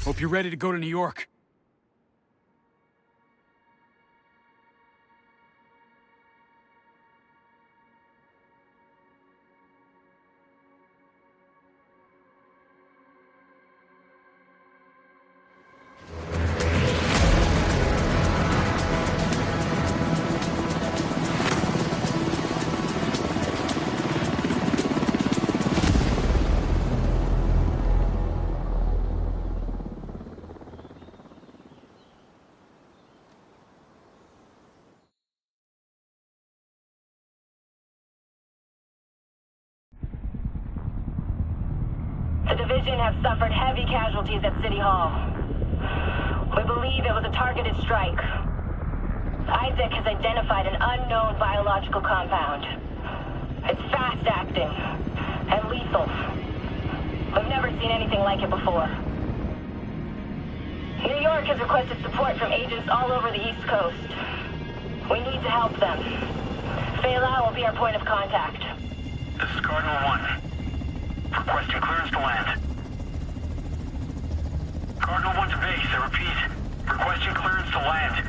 Hope you're ready to go to New York. The division have suffered heavy casualties at City Hall. We believe it was a targeted strike. Isaac has identified an unknown biological compound. It's fast-acting and lethal. We've never seen anything like it before. New York has requested support from agents all over the East Coast. We need to help them. Fela will be our point of contact. This is Cardinal 1. Requesting clearance to land. Cardinal 1 to base, I repeat. Requesting clearance to land.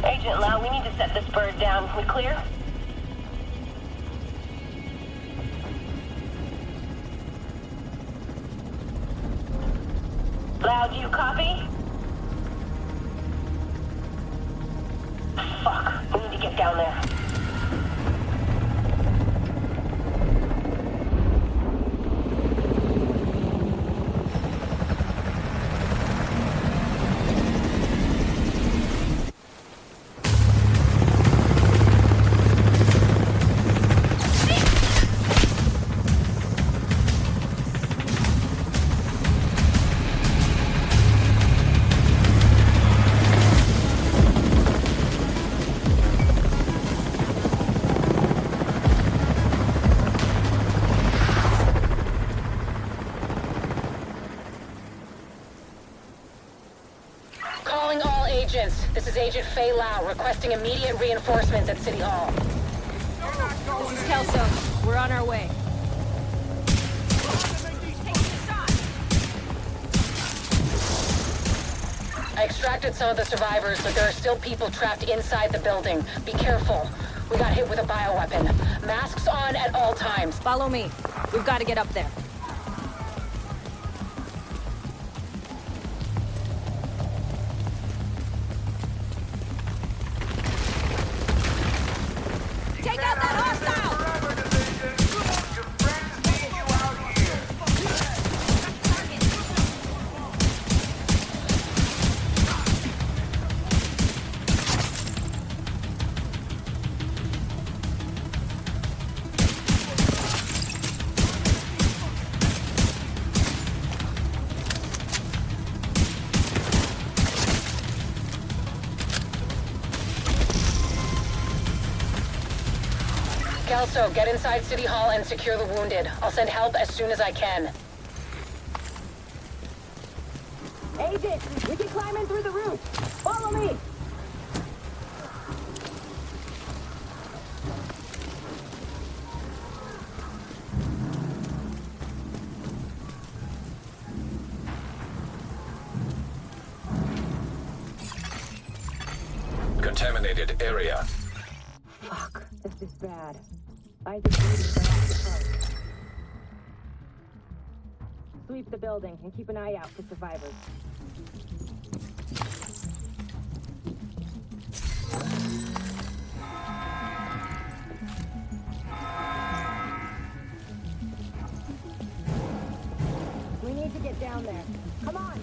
Agent Lau, we need to set this bird down. We clear? Lau, do you copy? Fuck, we need to get down there. This is Agent Fei Lau requesting immediate reinforcements at City Hall. This is Kelso. We're on our way. I extracted some of the survivors, but there are still people trapped inside the building. Be careful. We got hit with a bioweapon. Masks on at all times. Follow me. We've got to get up there. Take out that hostile! Kelso, get inside City Hall and secure the wounded. I'll send help as soon as I can. Agent, we can climb in through the roof. Follow me. Contaminated area. Fuck, this is bad. I just need to get off the front. Sweep the building and keep an eye out for survivors. We need to get down there. Come on!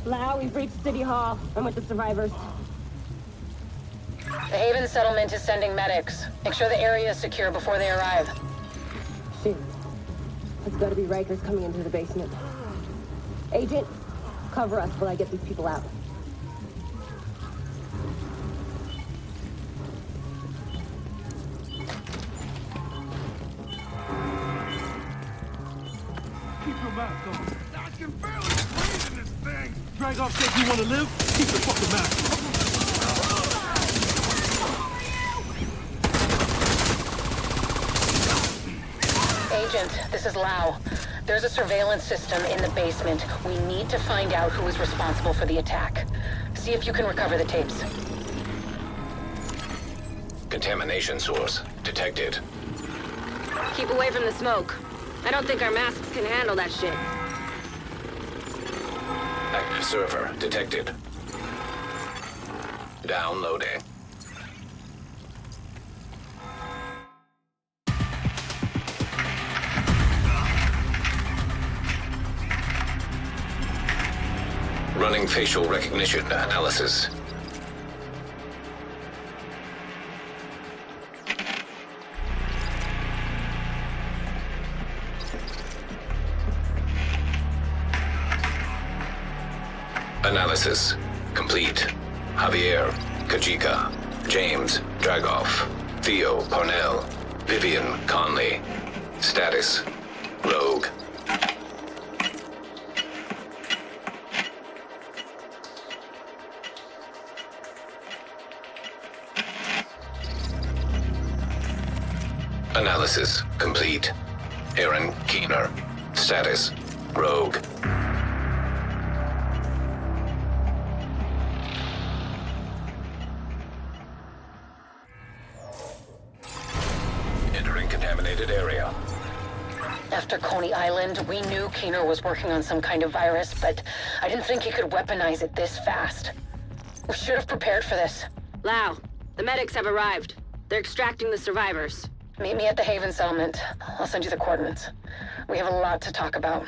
Lau, we've reached City Hall. I'm with the survivors. The Haven settlement is sending medics. Make sure the area is secure before they arrive. Shit. It's gotta be Rikers coming into the basement. Agent, cover us while I get these people out. your mask on. I can barely breathe in this thing. Dragov said you want to live? Keep the fucking mask on. Agent, this is Lau. There's a surveillance system in the basement. We need to find out who is responsible for the attack. See if you can recover the tapes. Contamination source detected. Keep away from the smoke. I don't think our masks can handle that shit. Active server detected. Downloading. Running facial recognition analysis. Analysis complete. Javier, Kajika, James, Dragov, Theo, Parnell, Vivian, Conley. Status, Rogue. Analysis complete. Aaron Keener. Status, Rogue. Entering contaminated area. After Coney Island, we knew Keener was working on some kind of virus, but I didn't think he could weaponize it this fast. We should have prepared for this. Lau, the medics have arrived. They're extracting the survivors. Meet me at the Haven settlement. I'll send you the coordinates. We have a lot to talk about.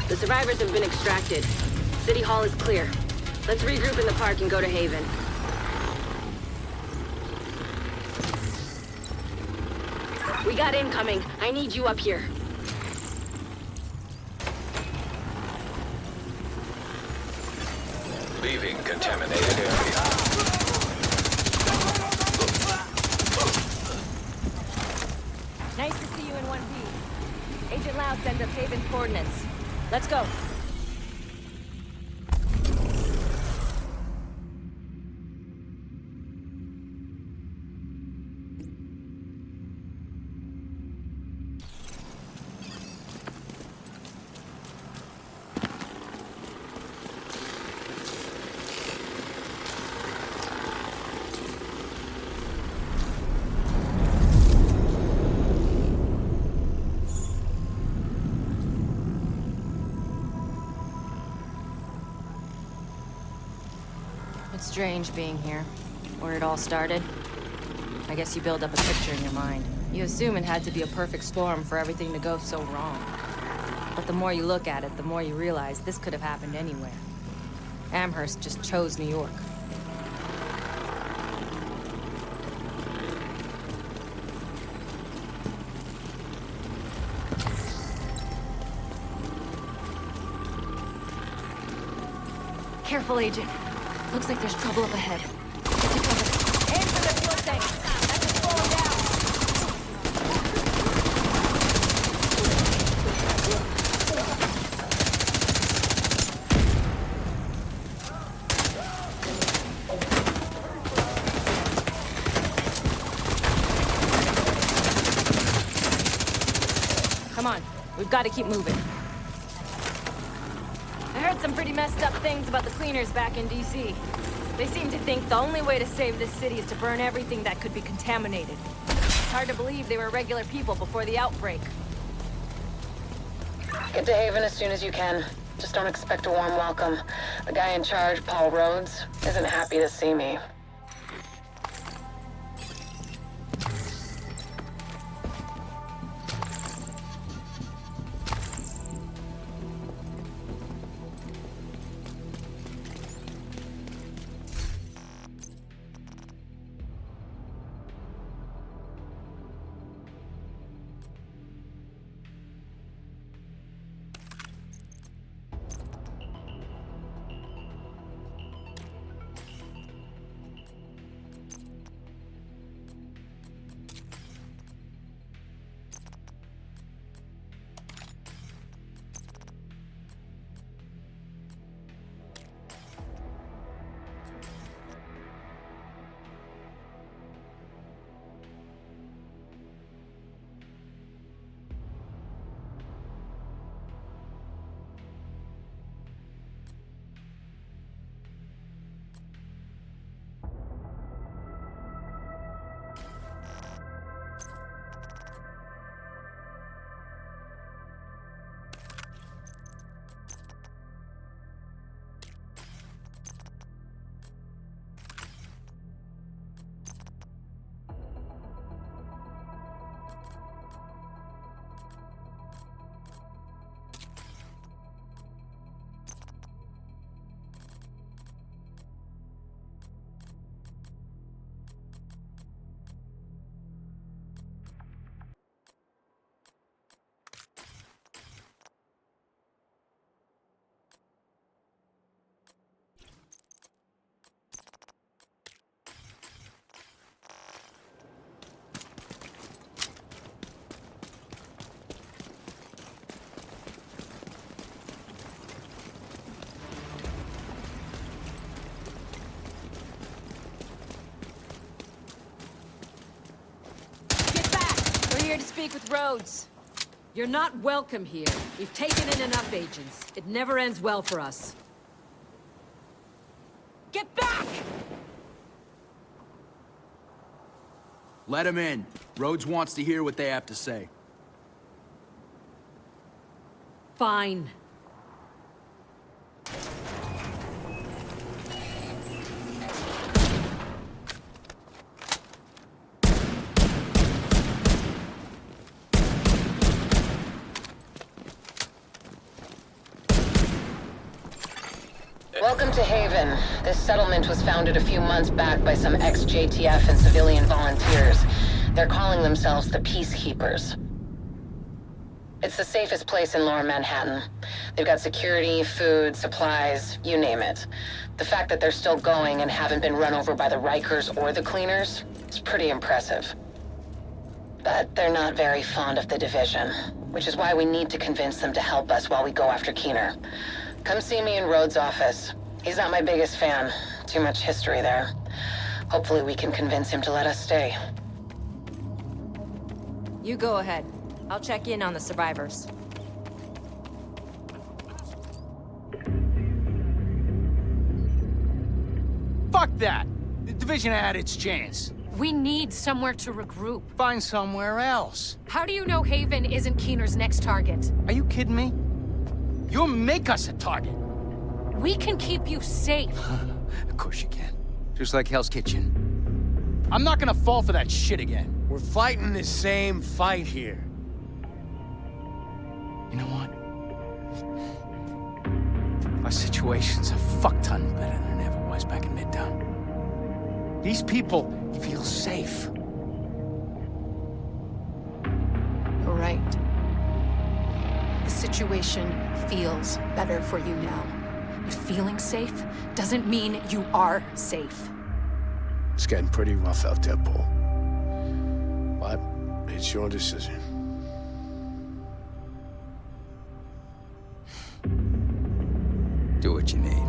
The survivors have been extracted. City Hall is clear. Let's regroup in the park and go to Haven. We got incoming. I need you up here. Leaving contaminated area. Nice to see you in one piece. Agent Lau sent us Haven's coordinates. Let's go. It's strange being here. Where it all started. I guess you build up a picture in your mind. You assume it had to be a perfect storm for everything to go so wrong. But the more you look at it, the more you realize this could have happened anywhere. Amherst just chose New York. Careful, Agent. Looks like there's trouble up ahead. Get to cover. Aim for the fuel tank. That's just falling down. Come on, we've got to keep moving. I heard some pretty messed up things about the cleaners back in D.C. They seem to think the only way to save this city is to burn everything that could be contaminated. It's hard to believe they were regular people before the outbreak. Get to Haven as soon as you can. Just don't expect a warm welcome. The guy in charge, Paul Rhodes, isn't happy to see me. Here to speak with Rhodes. You're not welcome here. We've taken in enough agents. It never ends well for us. Get back! Let him in. Rhodes wants to hear what they have to say. Fine. Welcome to Haven. This settlement was founded a few months back by some ex-JTF and civilian volunteers. They're calling themselves the Peacekeepers. It's the safest place in Lower Manhattan. They've got security, food, supplies, you name it. The fact that they're still going and haven't been run over by the Rikers or the Cleaners is pretty impressive. But they're not very fond of the Division, which is why we need to convince them to help us while we go after Keener. Come see me in Rhodes' office. He's not my biggest fan. Too much history there. Hopefully we can convince him to let us stay. You go ahead. I'll check in on the survivors. Fuck that! The Division had its chance. We need somewhere to regroup. Find somewhere else. How do you know Haven isn't Keener's next target? Are you kidding me? You'll make us a target. We can keep you safe. Of course you can. Just like Hell's Kitchen. I'm not gonna fall for that shit again. We're fighting the same fight here. You know what? Our situation's a fuck-ton better than it ever was back in Midtown. These people feel safe. You're right. The situation feels better for you now. But feeling safe doesn't mean you are safe. It's getting pretty rough out there, Paul. But it's your decision. Do what you need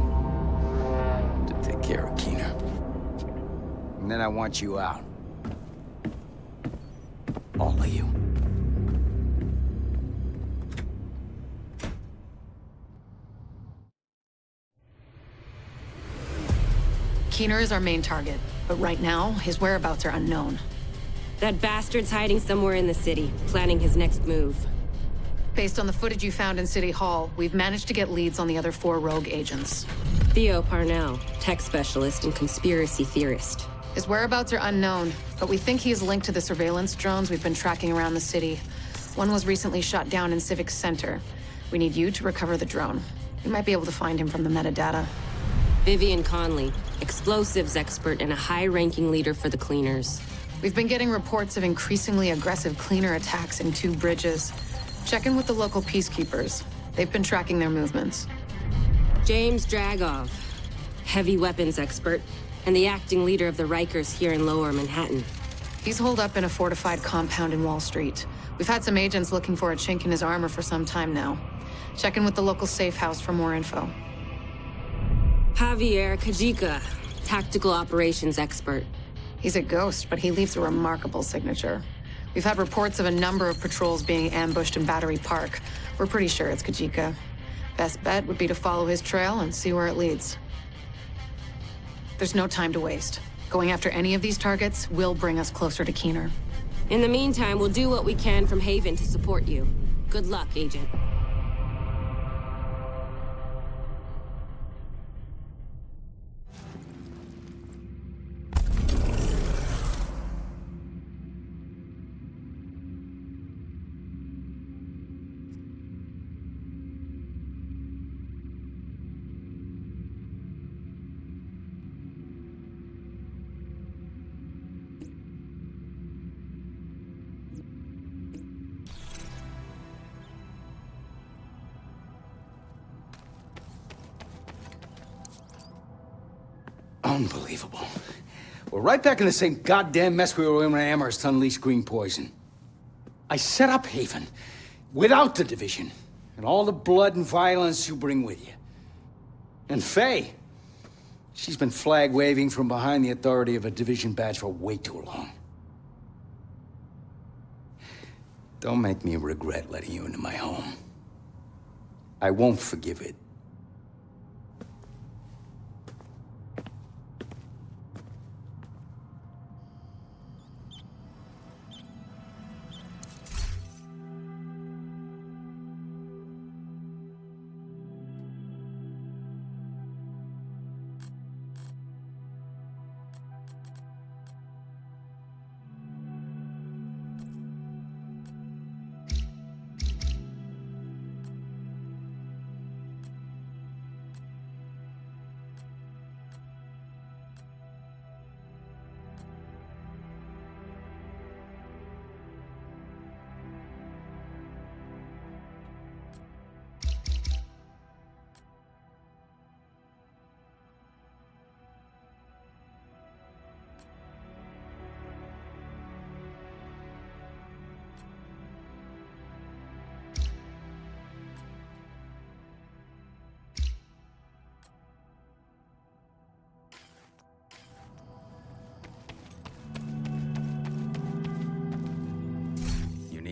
to take care of Keener. And then I want you out. All of you. Keener is our main target, but right now, his whereabouts are unknown. That bastard's hiding somewhere in the city, planning his next move. Based on the footage you found in City Hall, we've managed to get leads on the other 4 rogue agents. Theo Parnell, tech specialist and conspiracy theorist. His whereabouts are unknown, but we think he is linked to the surveillance drones we've been tracking around the city. One was recently shot down in Civic Center. We need you to recover the drone. You might be able to find him from the metadata. Vivian Conley, explosives expert and a high-ranking leader for the Cleaners. We've been getting reports of increasingly aggressive Cleaner attacks in 2 bridges. Check in with the local peacekeepers. They've been tracking their movements. James Dragov, heavy weapons expert, and the acting leader of the Rikers here in Lower Manhattan. He's holed up in a fortified compound in Wall Street. We've had some agents looking for a chink in his armor for some time now. Check in with the local safe house for more info. Javier Kajika, tactical operations expert. He's a ghost, but he leaves a remarkable signature. We've had reports of a number of patrols being ambushed in Battery Park. We're pretty sure it's Kajika. Best bet would be to follow his trail and see where it leads. There's no time to waste. Going after any of these targets will bring us closer to Keener. In the meantime, we'll do what we can from Haven to support you. Good luck, Agent. Unbelievable. We're right back in the same goddamn mess we were in when Amherst unleashed green poison. I set up Haven without the Division and all the blood and violence you bring with you. And Faye, she's been flag-waving from behind the authority of a Division badge for way too long. Don't make me regret letting you into my home. I won't forgive it.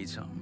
need something.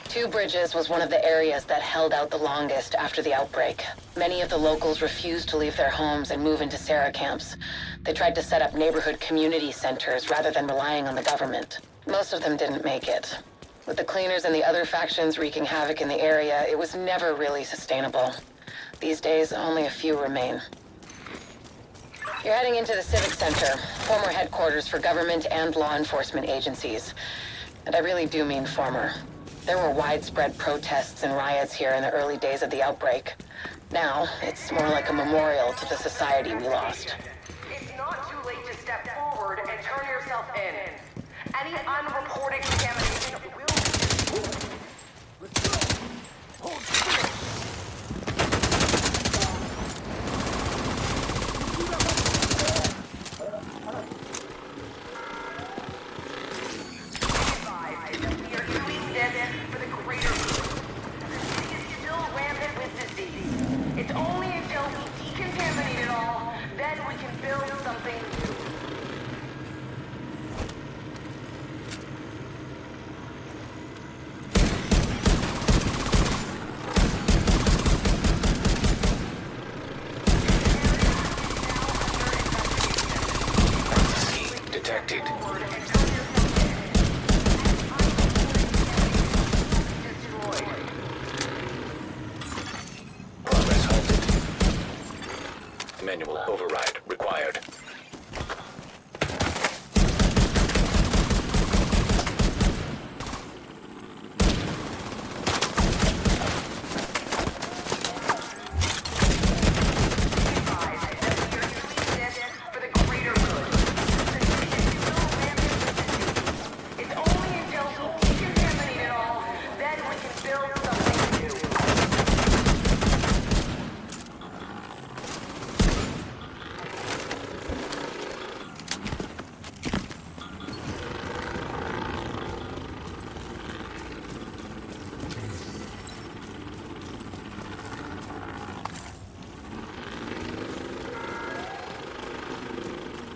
Two Bridges was one of the areas that held out the longest after the outbreak. Many of the locals refused to leave their homes and move into Sarah camps. They tried to set up neighborhood community centers rather than relying on the government. Most of them didn't make it. With the cleaners and the other factions wreaking havoc in the area, it was never really sustainable. These days, only a few remain. You're heading into the Civic Center, former headquarters for government and law enforcement agencies. And I really do mean former. There were widespread protests and riots here in the early days of the outbreak. Now, it's more like a memorial to the society we lost. It's not too late to step forward and turn yourself in. Any unreported contamination will be... Hold still! For the greater good. The city is still rampant with disease. It's only until we decontaminate it all, then we can build something new. Detected. Progress halted. Manual override required. For the greater good. The city is still rampant with disease. It's only until we decontaminate it all, then we can build something new.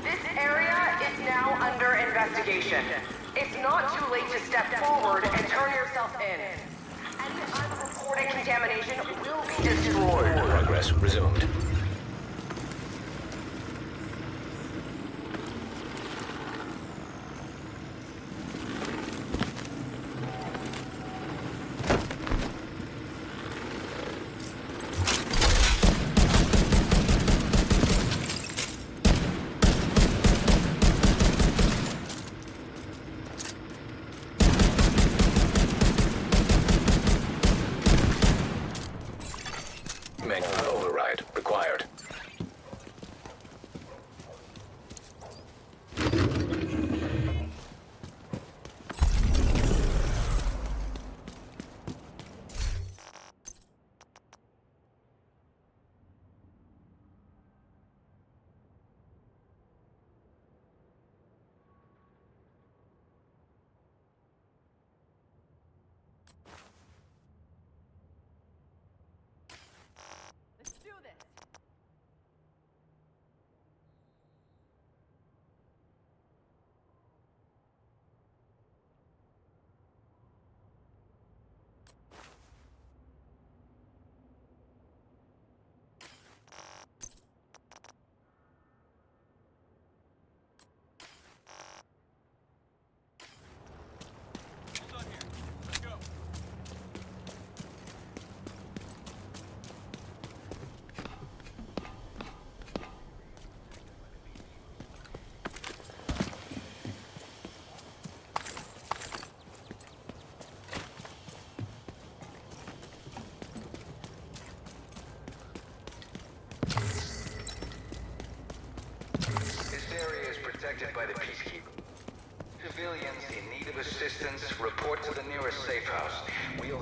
This area is now under investigation. It's not too late to step forward and turn yourself in. Any unreported contamination will be destroyed. Progress resumed.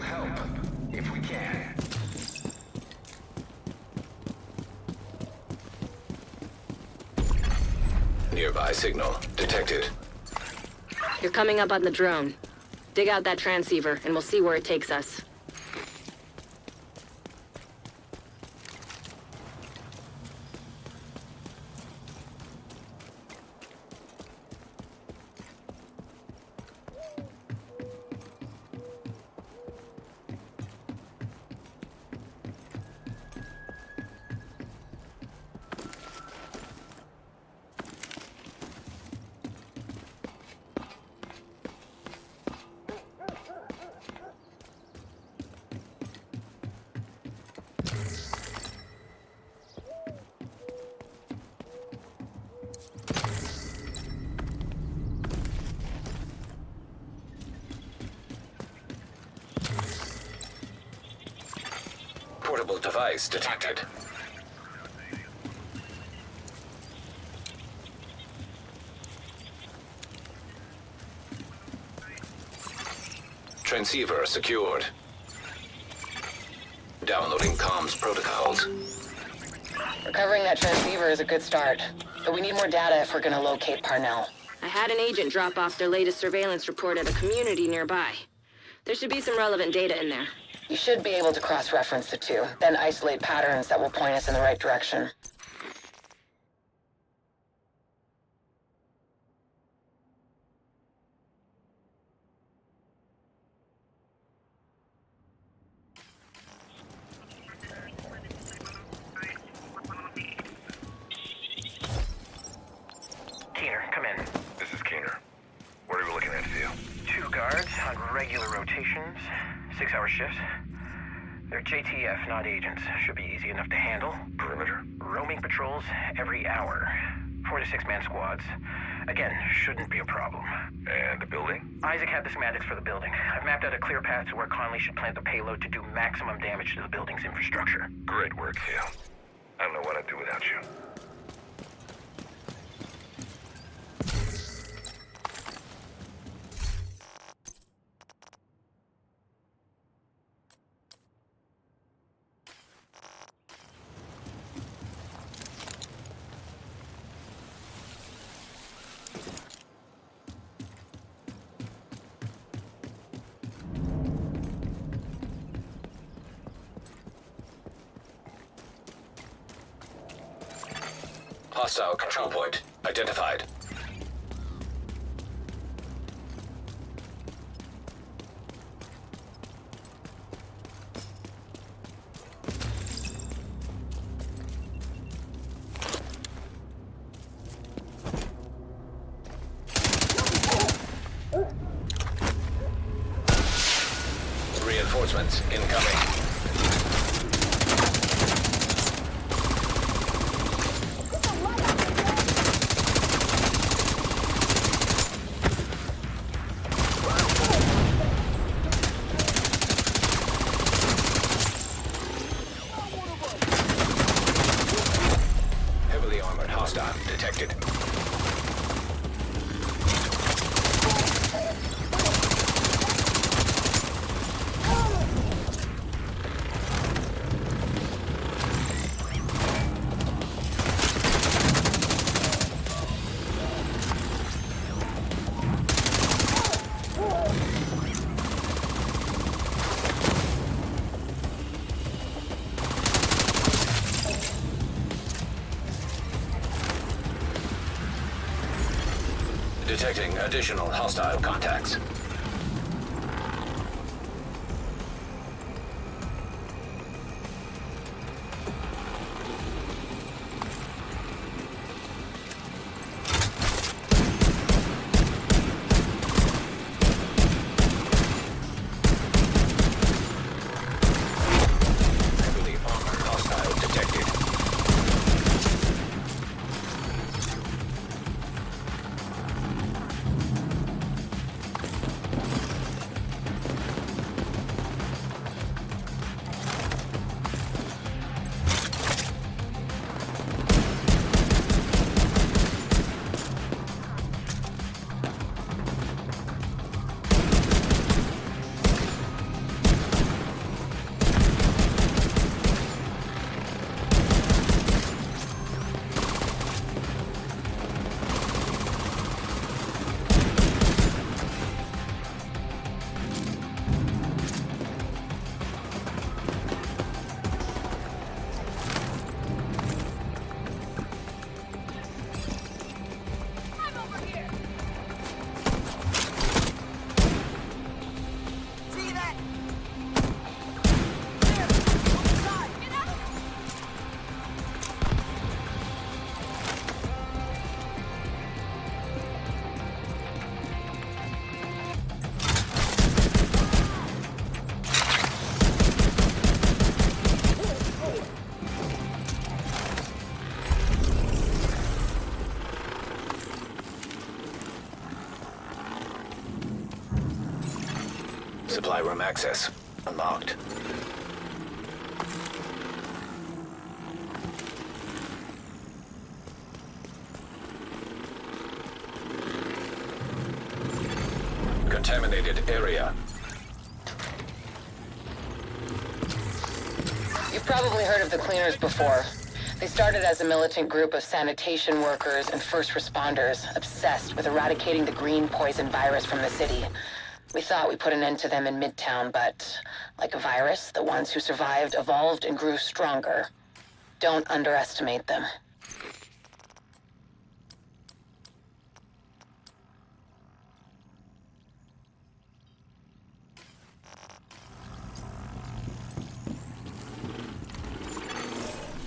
help, if we can. Nearby signal detected. You're coming up on the drone. Dig out that transceiver, and we'll see where it takes us. Portable device detected. Transceiver secured. Downloading comms protocols. Recovering that transceiver is a good start, but we need more data if we're gonna locate Parnell. I had an agent drop off their latest surveillance report at a community nearby. There should be some relevant data in there. You should be able to cross-reference the two, then isolate patterns that will point us in the right direction. Keener, come in. This is Keener. What are we looking at, Theo? 2 guards on regular rotations, 6-hour shifts. They're JTF, not agents. Should be easy enough to handle. Perimeter? Roaming patrols every hour. 4 to 6-man squads. Again, shouldn't be a problem. And the building? Isaac had the schematics for the building. I've mapped out a clear path to where Conley should plant the payload to do maximum damage to the building's infrastructure. Great work, Theo. I don't know what I'd do without you. Hostile control point identified. Reinforcements incoming. Heavily armored hostile detected. Detecting additional hostile contacts. Heavily armored hostile detected. supply room access. Unlocked. Contaminated area. You've probably heard of the Cleaners before. They started as a militant group of sanitation workers and first responders obsessed with eradicating the green poison virus from the city. We thought we put an end to them in Midtown, but like a virus, the ones who survived evolved and grew stronger. Don't underestimate them.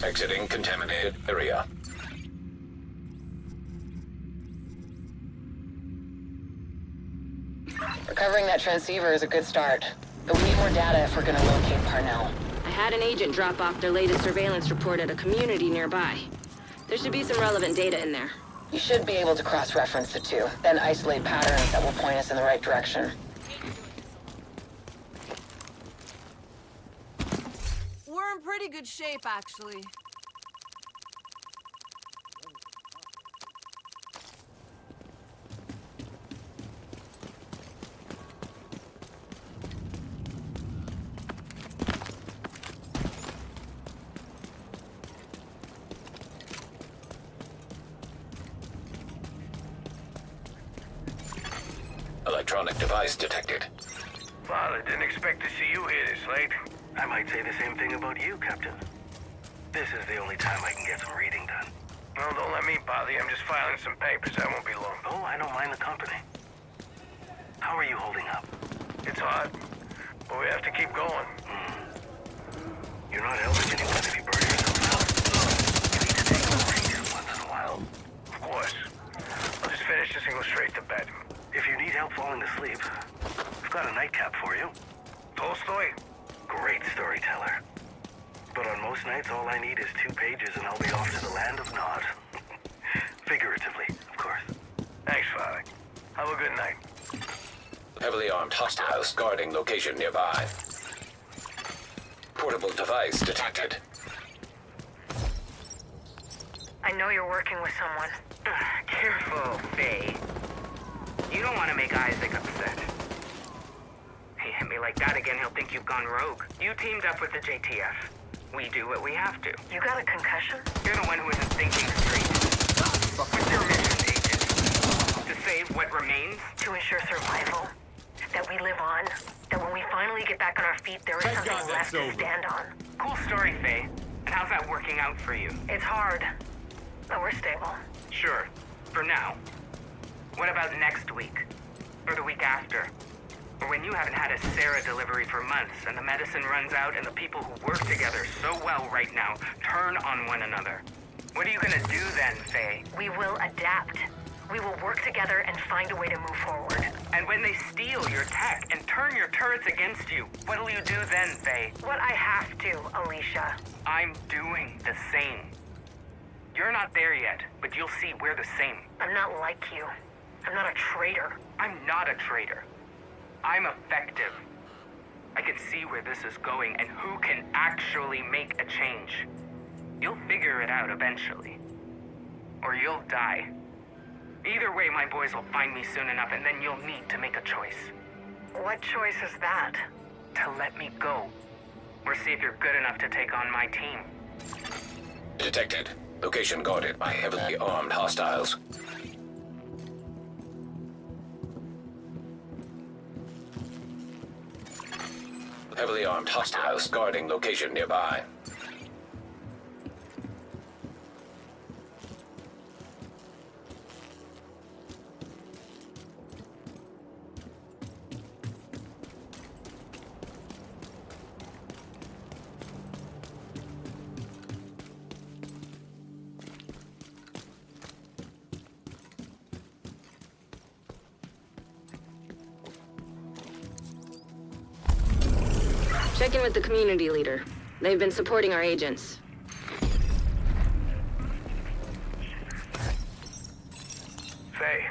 Exiting contaminated area. Recovering that transceiver is a good start, but we need more data if we're gonna locate Parnell. I had an agent drop off their latest surveillance report at a community nearby. There should be some relevant data in there. You should be able to cross-reference the two, then isolate patterns that will point us in the right direction. We're in pretty good shape, actually. Electronic device detected. Father, didn't expect to see you here this late. I might say the same thing about you, Captain. This is the only time I can get some reading done. No, don't let me bother you. I'm just filing some papers. I won't be long. Oh, I don't mind the company. How are you holding up? It's hard, but we have to keep going. You're not helping anyone if you burn yourself out. You need to take a break once in a while. Of course. I'll just finish this and go straight to bed. If you need help falling asleep, I've got a nightcap for you. Tolstoy? Great storyteller. But on most nights, all I need is 2 pages and I'll be off to the land of Nod. Figuratively, of course. Thanks, Father. Have a good night. Heavily armed hostiles guarding location nearby. Portable device detected. I know you're working with someone. Careful, Faye. You don't want to make Isaac upset. He hit me like that again, he'll think you've gone rogue. You teamed up with the JTF. We do what we have to. You got a concussion? You're the one who isn't thinking straight. What's your mission, Agent? To save what remains? To ensure survival. That we live on. That when we finally get back on our feet, there is something left to stand on. Cool story, Faye. And how's that working out for you? It's hard, but we're stable. Sure. For now. What about next week? Or the week after? Or when you haven't had a Sarah delivery for months and the medicine runs out and the people who work together so well right now turn on one another? What are you gonna do then, Faye? We will adapt. We will work together and find a way to move forward. And when they steal your tech and turn your turrets against you, what'll you do then, Faye? What I have to, Alicia. I'm doing the same. You're not there yet, but you'll see we're the same. I'm not like you. I'm not a traitor. I'm not a traitor. I'm effective. I can see where this is going and who can actually make a change. You'll figure it out eventually. Or you'll die. Either way, my boys will find me soon enough, and then you'll need to make a choice. What choice is that? To let me go. Or see if you're good enough to take on my team. Detected. Location guarded by heavily armed hostiles. Heavily armed hostiles guarding location nearby. Check in with the community leader. They've been supporting our agents. Faye.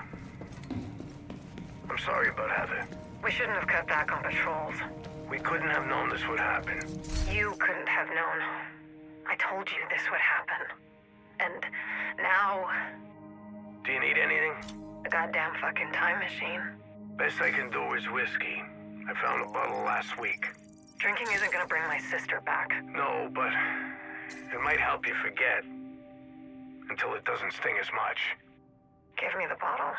I'm sorry about Heather. We shouldn't have cut back on patrols. We couldn't have known this would happen. You couldn't have known. I told you this would happen. And now... Do you need anything? A goddamn fucking time machine. Best I can do is whiskey. I found a bottle last week. Drinking isn't gonna bring my sister back. No, but it might help you forget. Until it doesn't sting as much. Give me the bottle.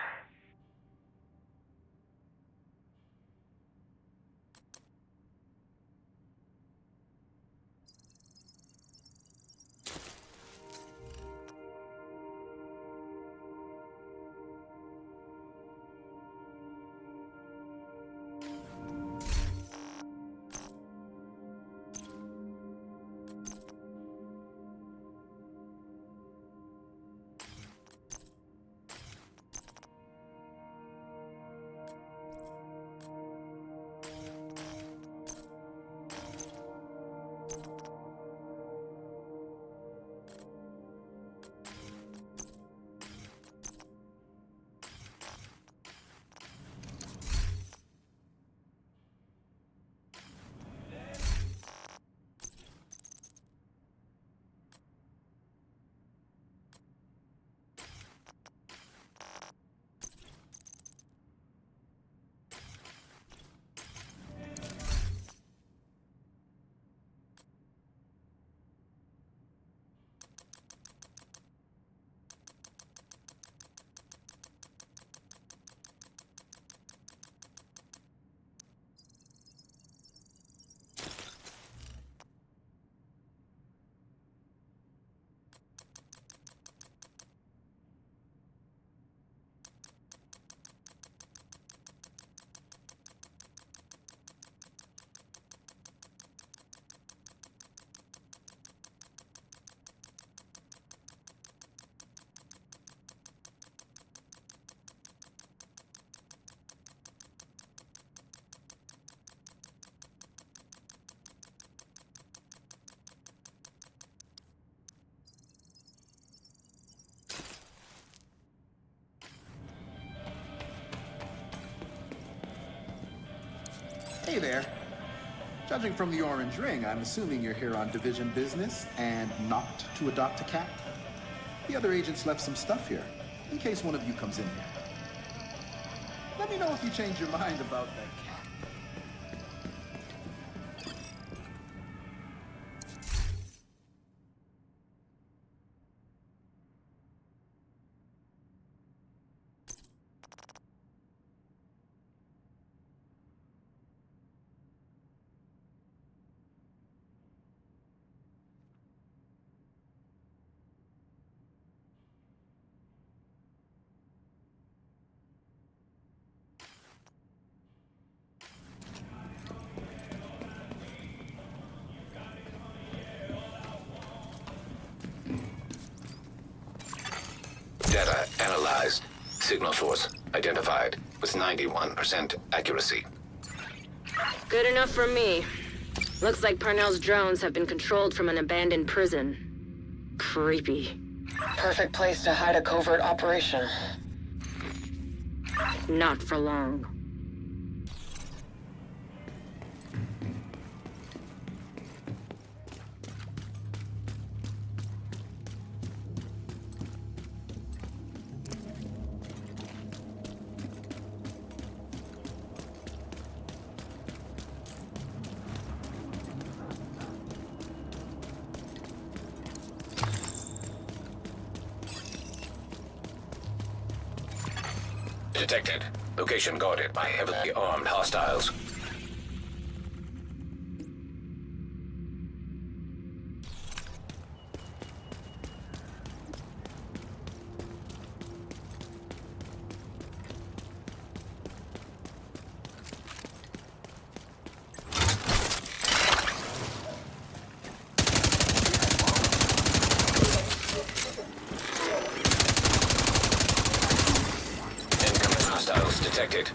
Hey there. Judging from the orange ring, I'm assuming you're here on division business and not to adopt a cat. The other agents left some stuff here, in case one of you comes in here. Let me know if you change your mind about that cat. Data analyzed. Signal source identified with 91% accuracy. Good enough for me. Looks like Parnell's drones have been controlled from an abandoned prison. Creepy. Perfect place to hide a covert operation. Not for long. Detected. Location guarded by heavily armed hostiles. Detected.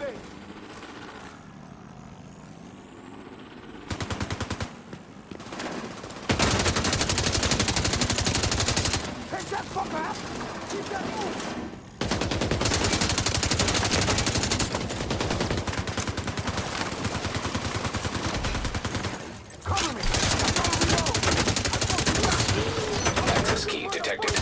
thing! Take that fucker out! Keep that move! Cover me! Access key detected.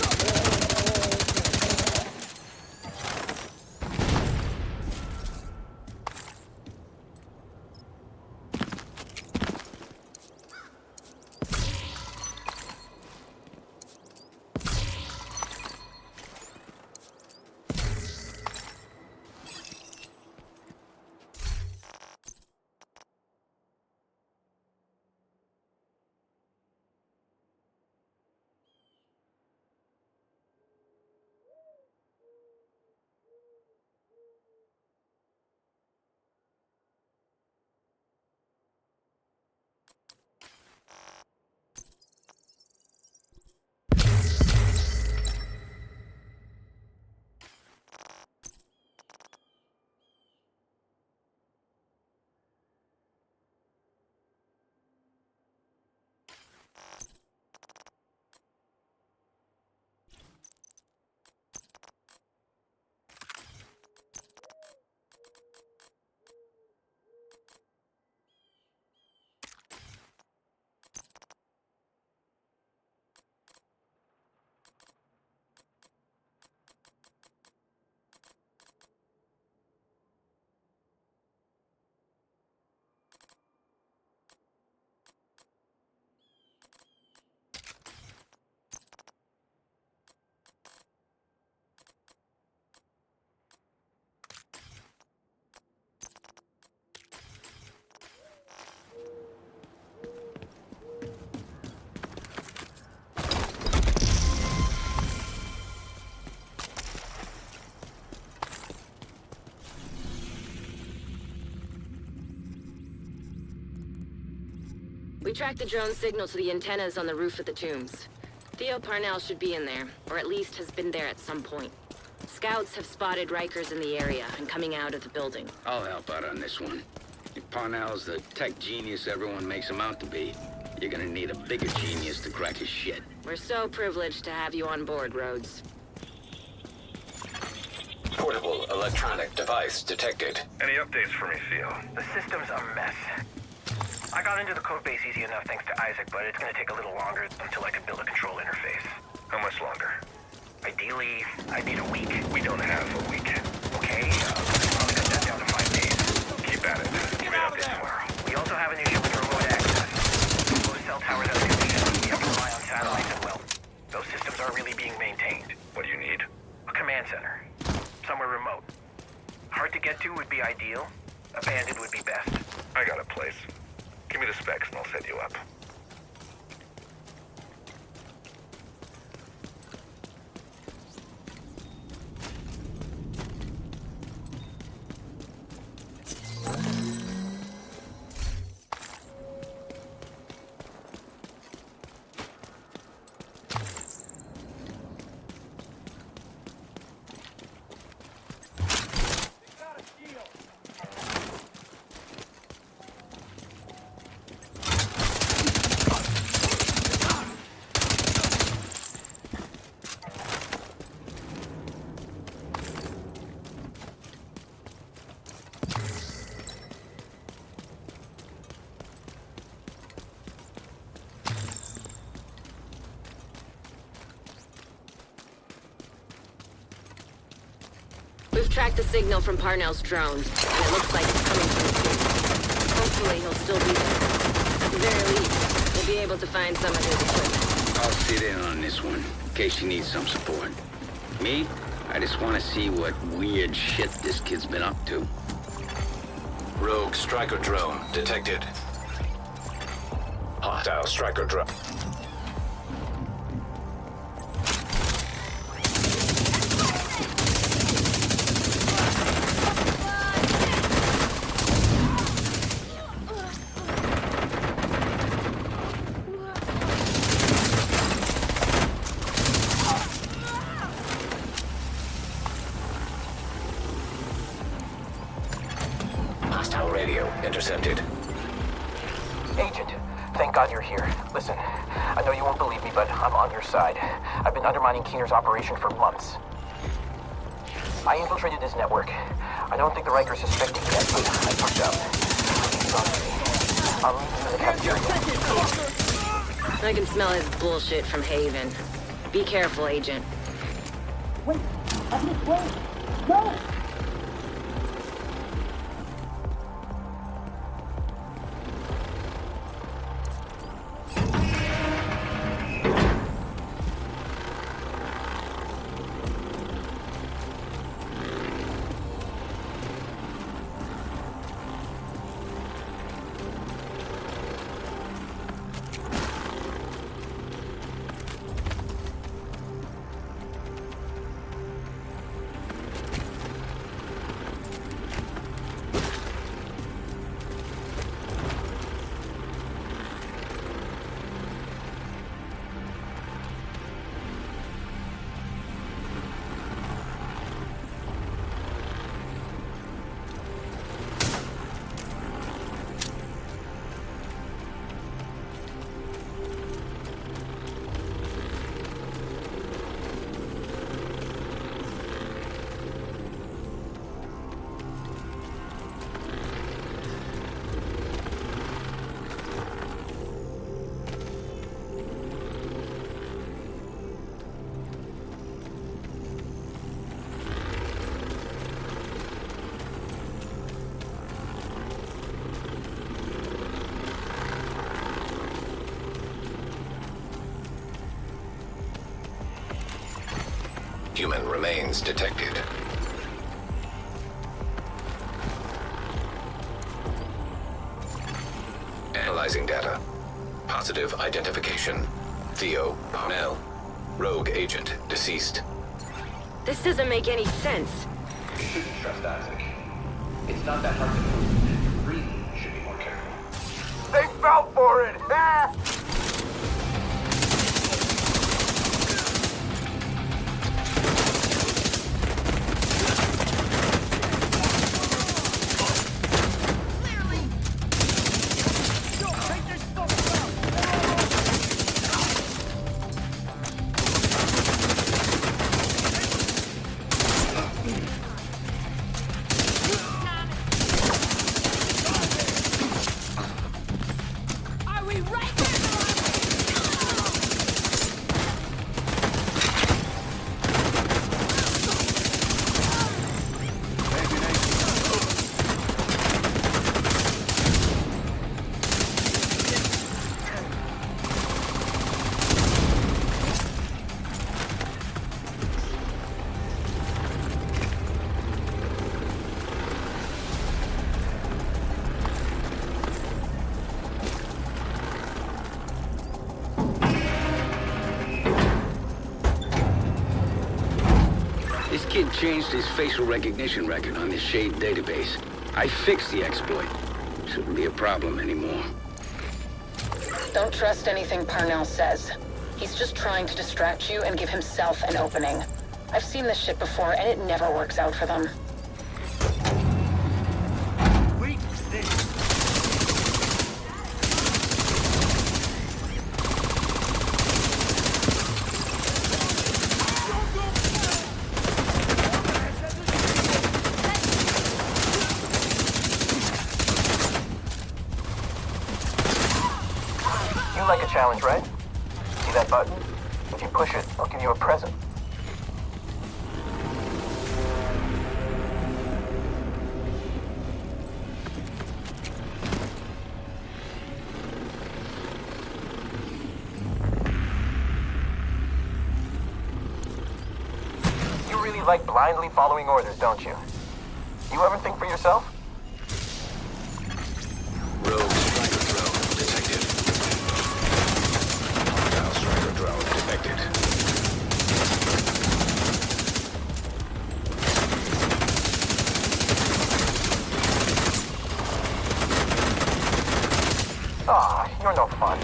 We tracked the drone signal to the antennas on the roof of the tombs. Theo Parnell should be in there, or at least has been there at some point. Scouts have spotted Rikers in the area and coming out of the building. I'll help out on this one. If Parnell's the tech genius everyone makes him out to be, you're gonna need a bigger genius to crack his shit. We're so privileged to have you on board, Rhodes. Portable electronic device detected. Any updates for me, Theo? The system's a mess. I got into the code base easy enough thanks to Isaac, but it's gonna take a little longer until I can build a control interface. How much longer? Ideally, I need a week. We don't have a week. Okay, I'll cut that down to 5 days. Keep at it. Give me an update tomorrow. We also have an issue with remote access. Most cell towers out of commission. We have to rely on satellites and, well, those systems aren't really being maintained. What do you need? A command center. Somewhere remote. Hard to get to would be ideal. Abandoned would be best. I got a place. Give me the specs and I'll set you up. We've tracked the signal from Parnell's drones, and it looks like it's coming from the tomb. Hopefully he'll still be there. At the very least, we'll be able to find some of his equipment. I'll sit in on this one, in case you need some support. Me? I just want to see what weird shit this kid's been up to. Rogue striker drone detected. Hostile striker drone. radio intercepted. Agent, thank God you're here. Listen, I know you won't believe me, but I'm on your side. I've been undermining Keener's operation for months. I infiltrated his network. I don't think the Rikers suspect it yet, but I pushed out. I'll meet you in the cafeteria. I can smell his bullshit from Haven. Be careful, Agent. Wait! No! Human remains detected. Analyzing data. Positive identification. Theo Parnell. Rogue agent, deceased. This doesn't make any sense. You shouldn't trust Isaac. It's not that hard to prove. You really should be more careful. They fell for it! Ah! This kid changed his facial recognition record on the Shade database. I fixed the exploit. Shouldn't be a problem anymore. Don't trust anything Parnell says. He's just trying to distract you and give himself an opening. I've seen this shit before, and it never works out for them. You like a challenge, right? See that button? If you push it, I'll give you a present. You really like blindly following orders, don't you? You ever think for yourself? Rogue striker drone detected. Hostile striker drone detected. Ah, you're no fun.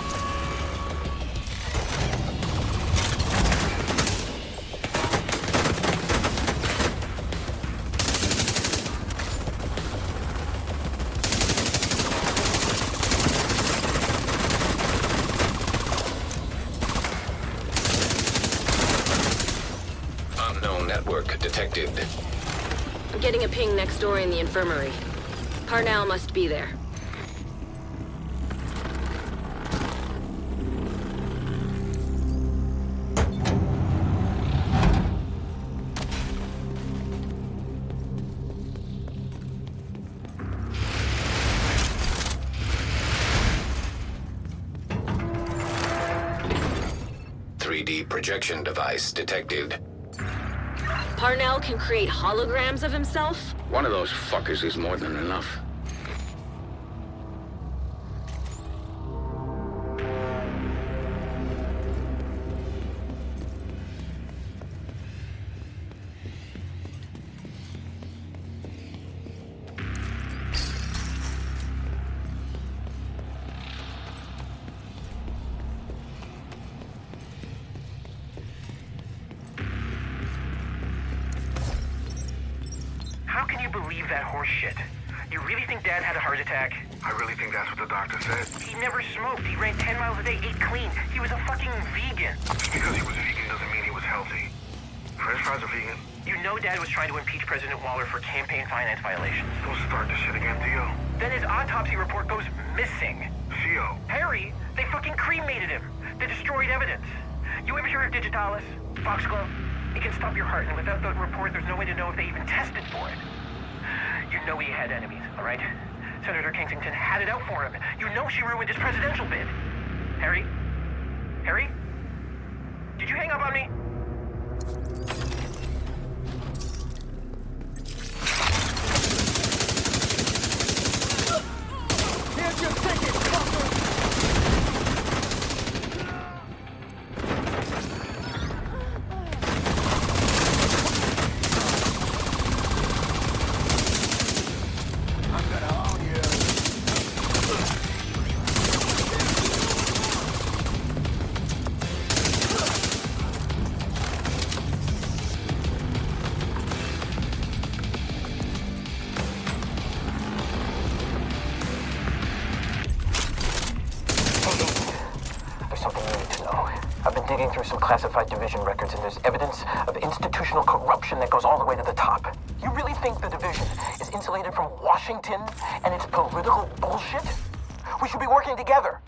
detected. I'm getting a ping next door in the infirmary. Parnell must be there. Projection device detected. Parnell can create holograms of himself? One of those fuckers is more than enough. How can you believe that horse shit? You really think Dad had a heart attack? I really think that's what the doctor said. He never smoked. He ran 10 miles a day, ate clean. He was a fucking vegan. Just because he was vegan doesn't mean he was healthy. French fries are vegan. You know Dad was trying to impeach President Waller for campaign finance violations. Don't start this shit again, Theo. Then his autopsy report goes missing. Theo. Harry, they fucking cremated him. They destroyed evidence. You ever hear of Digitalis? Foxglove? It can stop your heart, and without the report, there's no way to know if they even tested for it. You know he had enemies, all right? Senator Kensington had it out for him. You know she ruined his presidential bid. Harry? Harry? Did you hang up on me? Here's your ticket, fucker! Digging through some classified division records, and there's evidence of institutional corruption that goes all the way to the top. You really think the division is insulated from Washington and its political bullshit? We should be working together.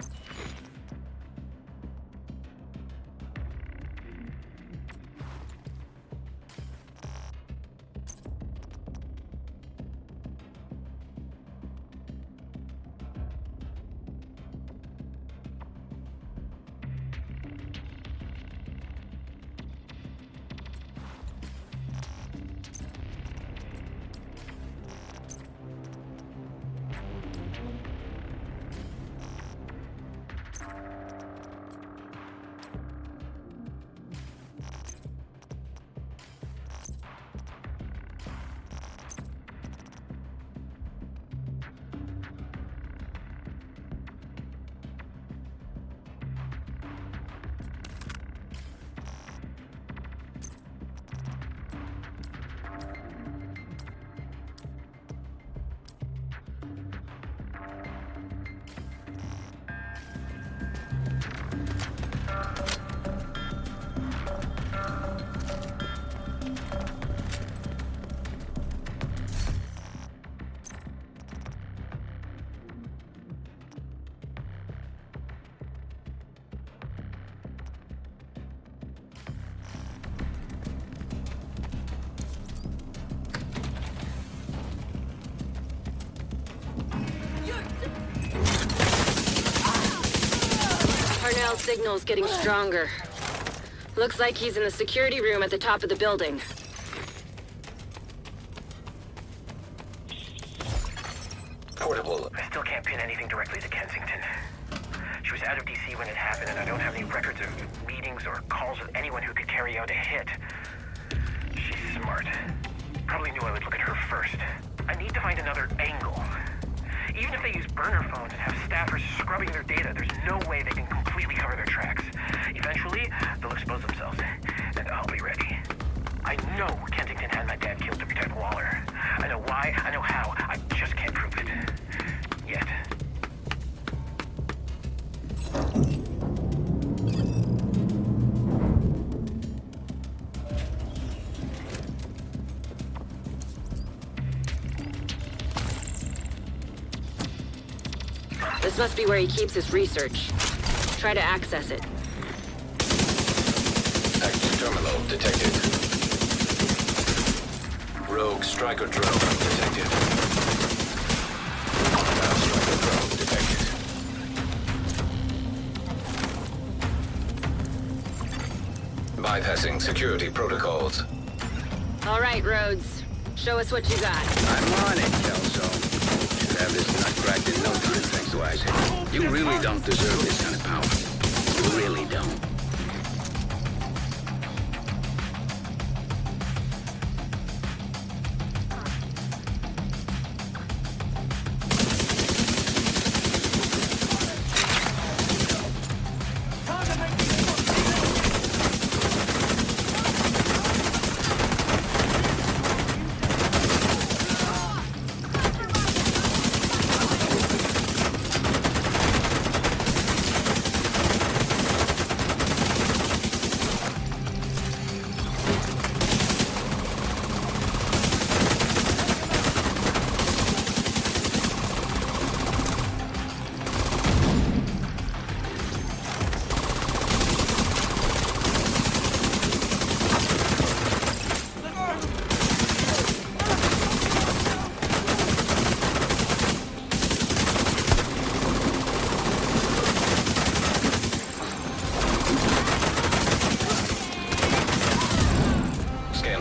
Parnell's signal's getting stronger. Looks like he's in the security room at the top of the building. Portable. I still can't pin anything directly to Kensington. She was out of DC when it happened, and I don't have any records of meetings or calls with anyone who could carry out a hit. She's smart. Probably knew I would look at her first. I need to find another angle. Even if they use burner phones and have staffers scrubbing their data, there's no way they can completely cover their tracks. Eventually, they'll expose themselves, and I'll be ready. I know Kensington had my dad killed to protect Waller. I know why, I know how. I just can't prove it. Yet. This must be where he keeps his research. Try to access it. Active terminal detected. Rogue striker drone detected. Striker drone detected. Bypassing security protocols. All right, Rhodes. Show us what you got. I'm on it, Kelso. Should have this nut cracked in no time, thanks to Isaac. You really don't deserve this kind of power. You really don't.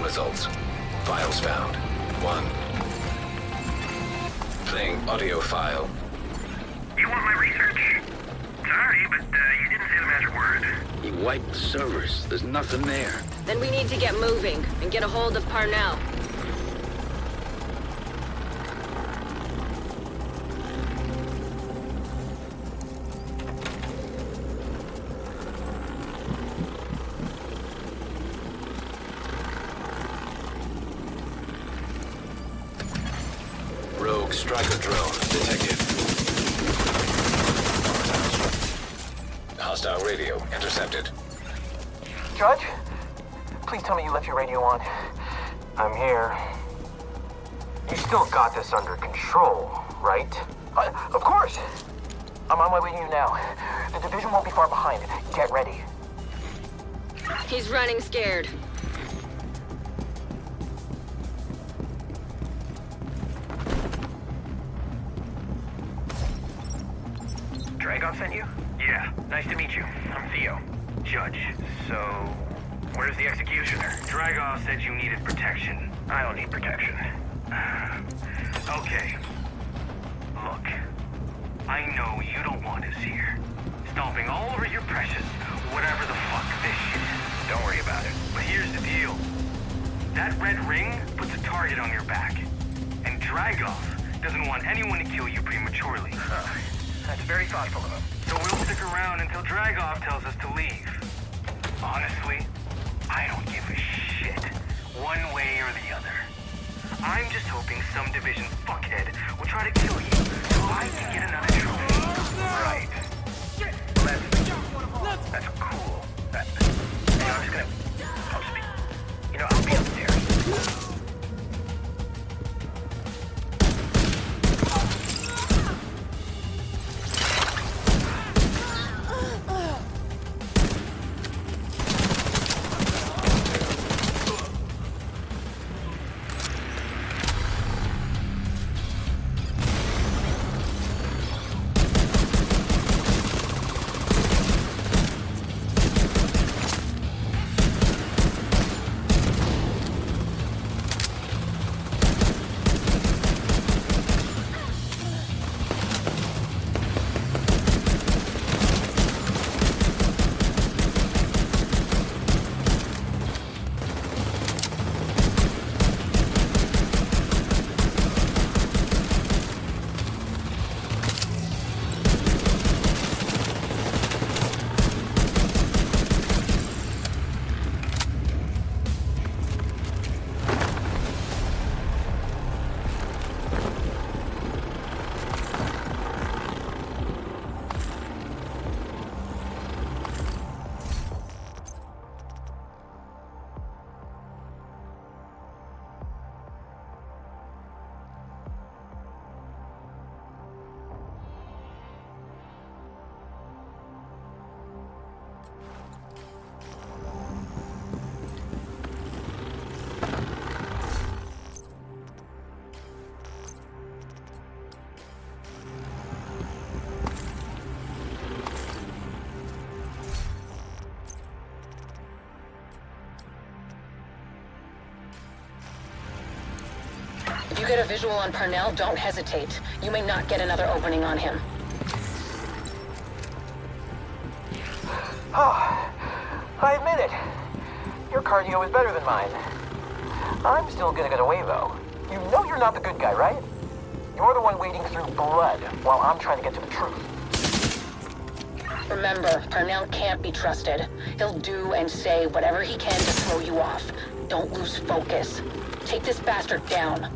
Results. Files found. 1. Playing audio file. You want my research? Sorry, but you didn't say the magic word. He wiped the servers. There's nothing there. Then we need to get moving and get a hold of Parnell. Rogue striker drone detected. Hostile radio intercepted. Judge? Please tell me you left your radio on. I'm here. You still got this under control, right? Of course! I'm on my way to you now. The division won't be far behind. Get ready. He's running scared. Dragov sent you? Yeah, nice to meet you. I'm Theo. Judge. So, where's the executioner? Dragov said you needed protection. I don't need protection. Okay. Look, I know you don't want us here. Stomping all over your precious, whatever the fuck this shit is. Don't worry about it. But here's the deal. That red ring puts a target on your back. And Dragov doesn't want anyone to kill you prematurely. That's very thoughtful of him. So we'll stick around until Dragov tells us to leave. Honestly, I don't give a shit, one way or the other. I'm just hoping some division fuckhead will try to kill you so I can get another trophy. Right. That's cool. I'm just gonna post me. You know, I'll be upstairs. you get a visual on Parnell, don't hesitate. You may not get another opening on him. Oh, I admit it. Your cardio is better than mine. I'm still gonna get away, though. You know you're not the good guy, right? You're the one wading through blood while I'm trying to get to the truth. Remember, Parnell can't be trusted. He'll do and say whatever he can to throw you off. Don't lose focus. Take this bastard down.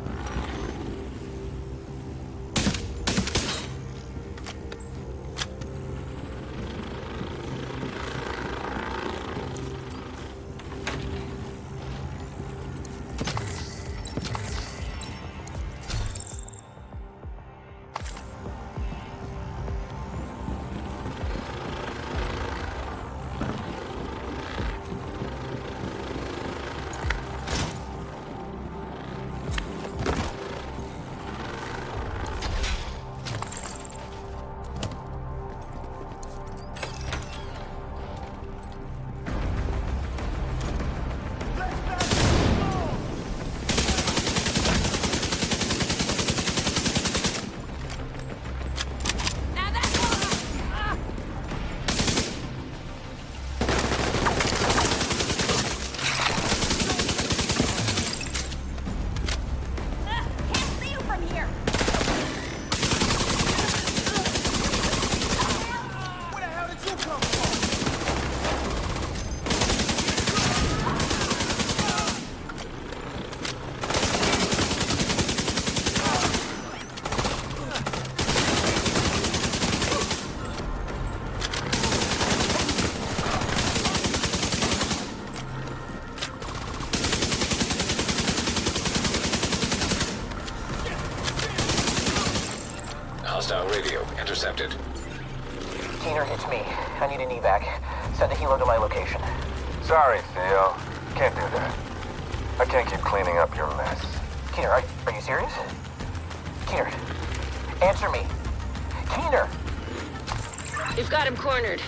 Hostile radio intercepted. Keener, it's me. I need an evac. Send a helo to my location. Sorry, Theo. Can't do that. I can't keep cleaning up your mess. Keener, are you serious? Keener, answer me. Keener! You've got him cornered.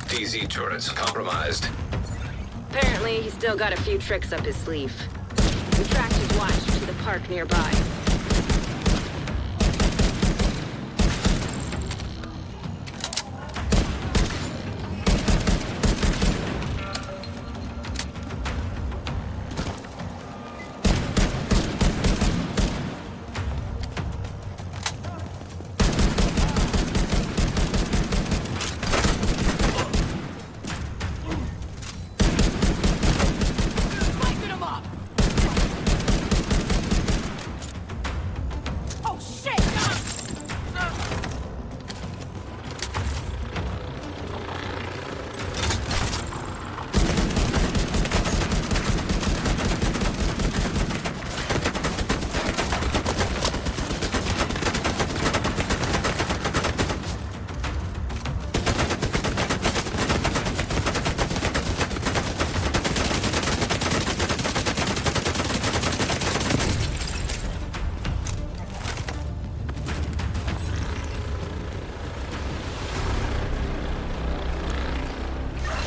DZ turrets compromised. Apparently, he's still got a few tricks up his sleeve. We tracked his watch to the park nearby.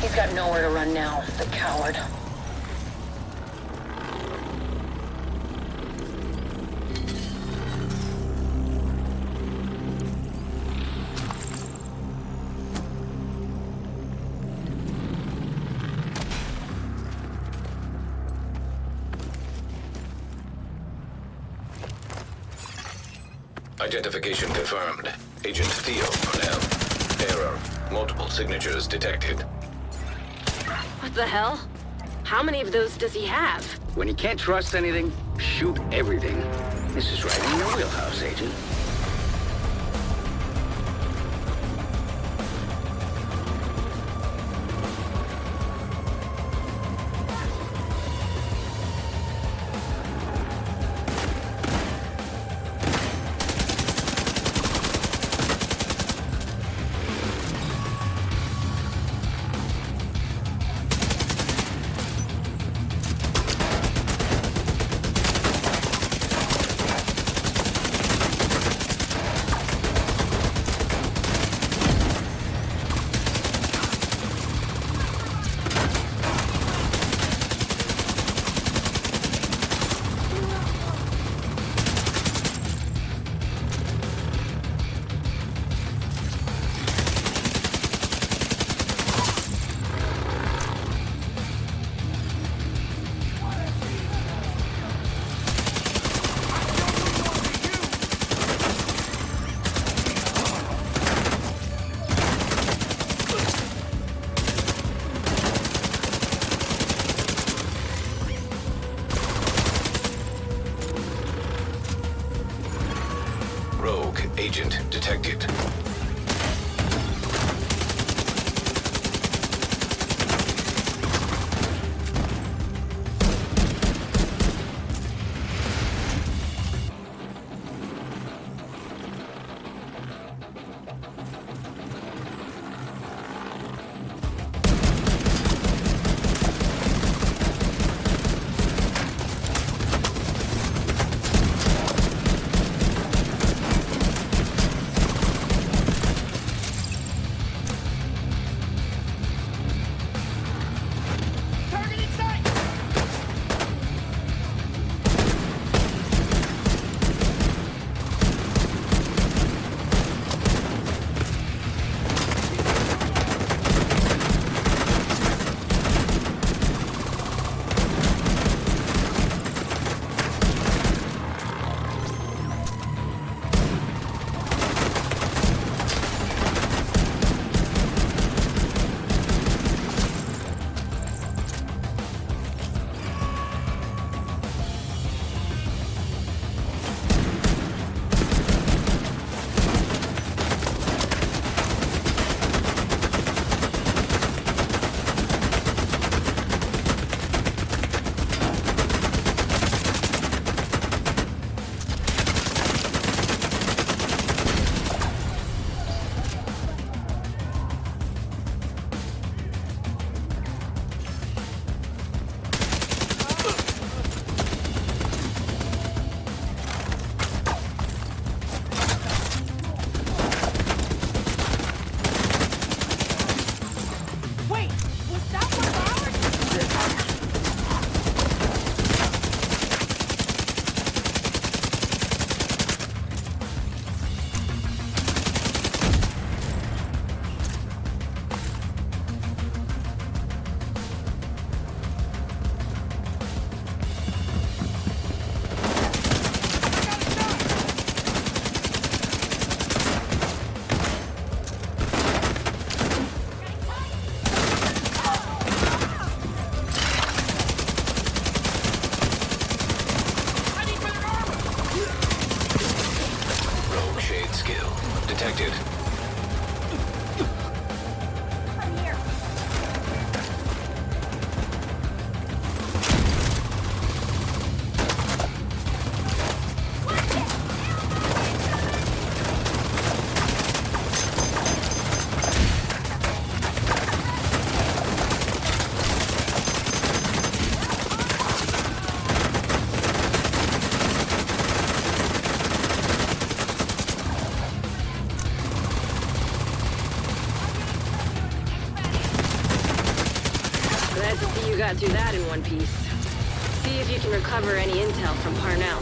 He's got nowhere to run now, the coward. Identification confirmed. Agent Theo Parnell. Error. Multiple signatures detected. What the hell? How many of those does he have? When you can't trust anything, shoot everything. This is right in your wheelhouse, Agent. Agent detected. Detected. Glad to see you got through that in one piece. See if you can recover any intel from Parnell.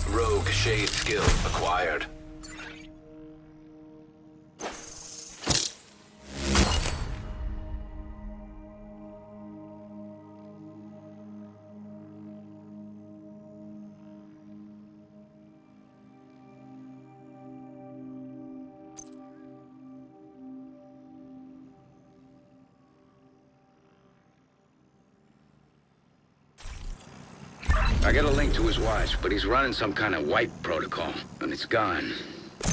Rogue shade skill acquired. I got a link to his watch, but he's running some kind of wipe protocol, and it's gone.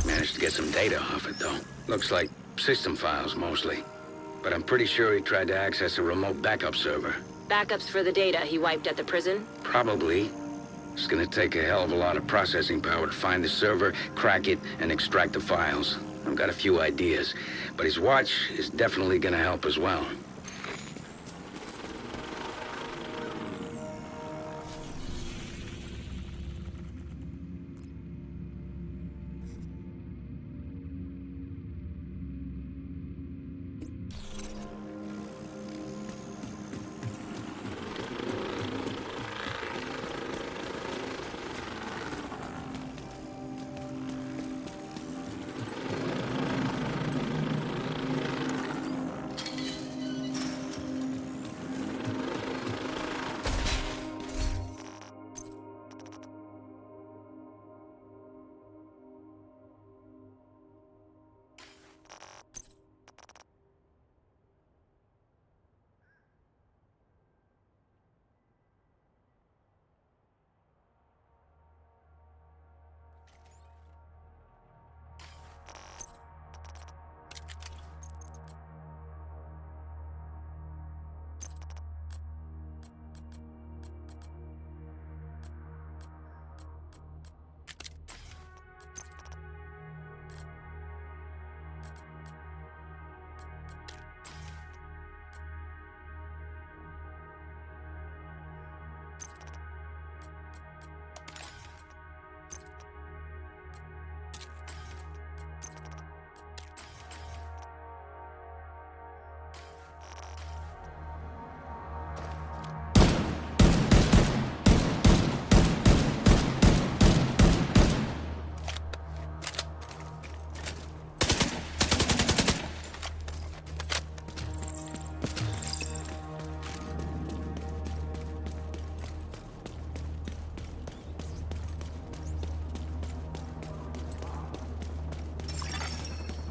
Managed to get some data off it, though. Looks like system files, mostly. But I'm pretty sure he tried to access a remote backup server. Backups for the data he wiped at the prison? Probably. It's gonna take a hell of a lot of processing power to find the server, crack it, and extract the files. I've got a few ideas, but his watch is definitely gonna help as well.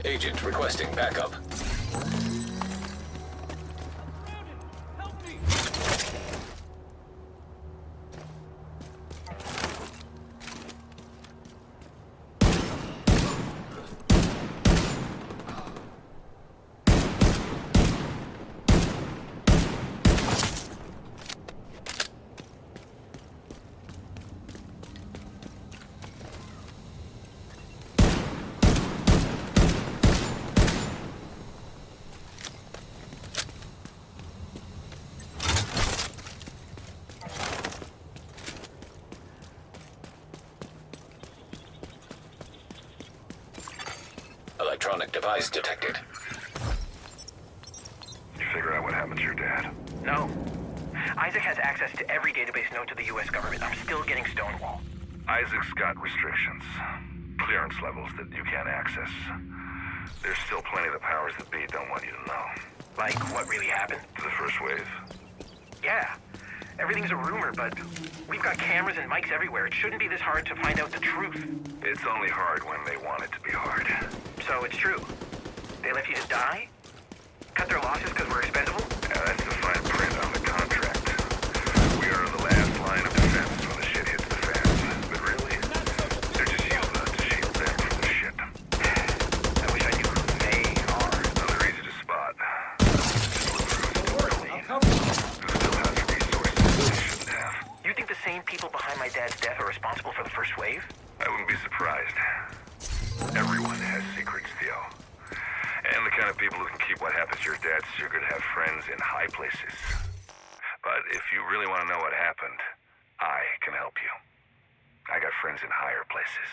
Agent requesting backup. Electronic device detected. You figure out what happened to your dad? No. Isaac has access to every database known to the U.S. government. I'm still getting stonewalled. Isaac's got restrictions. Clearance levels that you can't access. There's still plenty of the powers that be don't want you to know. Like, what really happened? To the first wave. Yeah. Everything's a rumor, but we've got cameras and mics everywhere. It shouldn't be this hard to find out the truth. It's only hard when they want it to be hard. So it's true. They left you to die? Cut their losses because we're expendable? Yeah, that's the fine print on the contract. We are the last line of defense when the shit hits the fan. But really, they're just using us to shield them from the shit. I wish I knew who they are. No, they're easy to spot. Just look for who's still clean. Who still has resources they shouldn't have. You think the same people behind my dad's death are responsible for the first wave? I wouldn't be surprised. Everyone has secrets, Theo. And the kind of people who can keep what happens to your dad's secret have friends in high places. But if you really want to know what happened, I can help you. I got friends in higher places.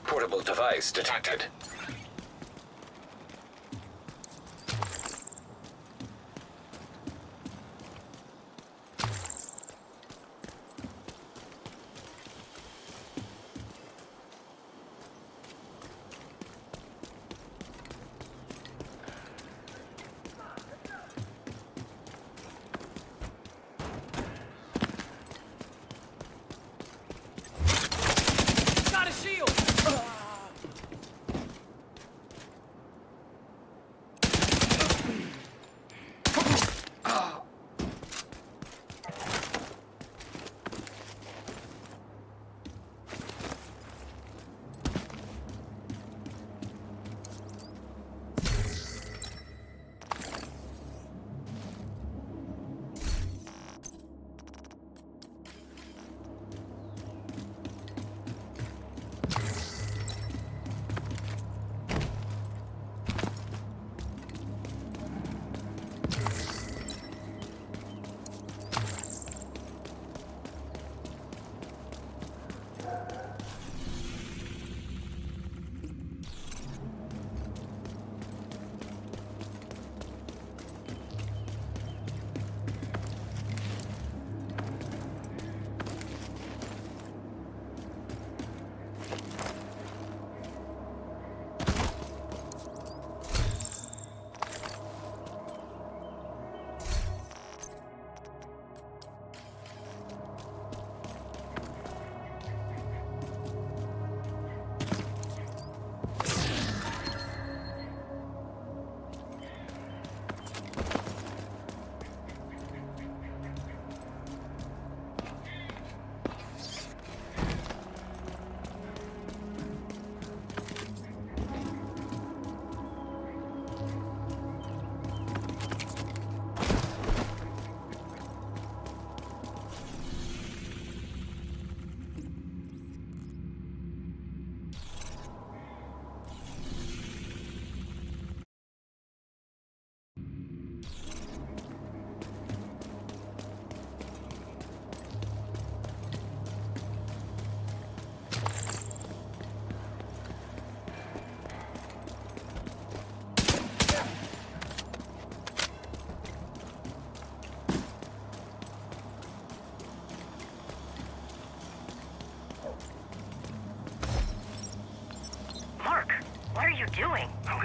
Portable device detected.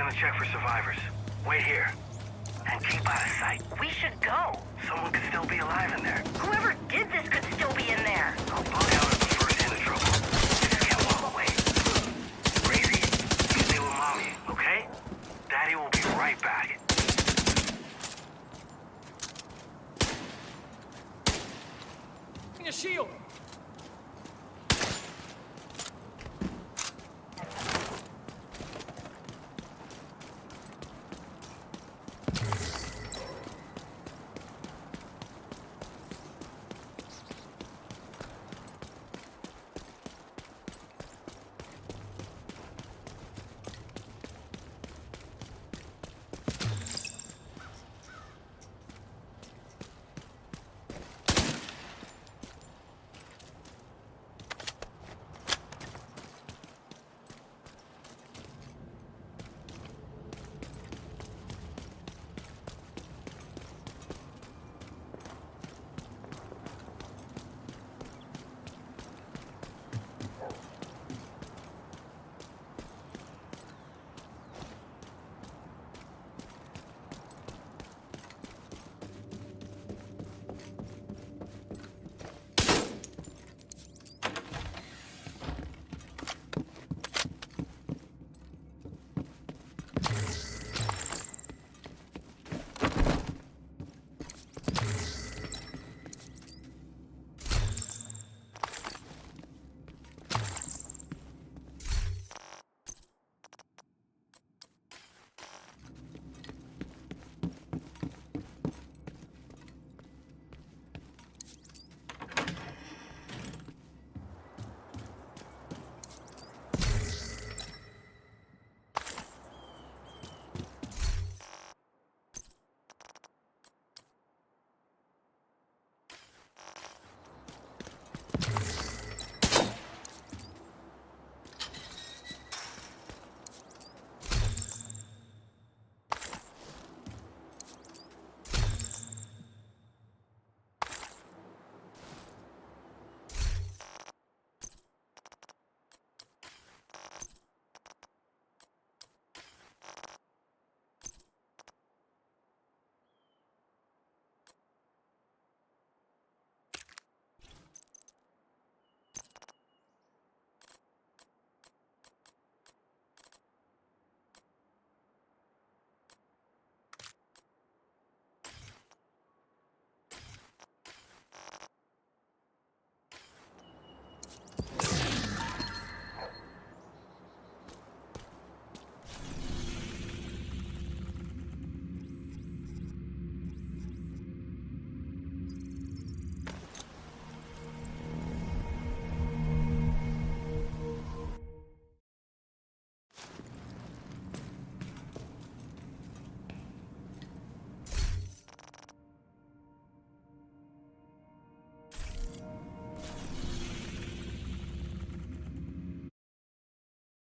gonna check for survivors. Wait here. And keep out of sight. We should go. Someone could still be alive in there. Whoever did this could still be in there. I'll bug out at the first hint of trouble. You just can't walk away. Crazy, you stay with Mommy, okay? Daddy will be right back. Bring a shield.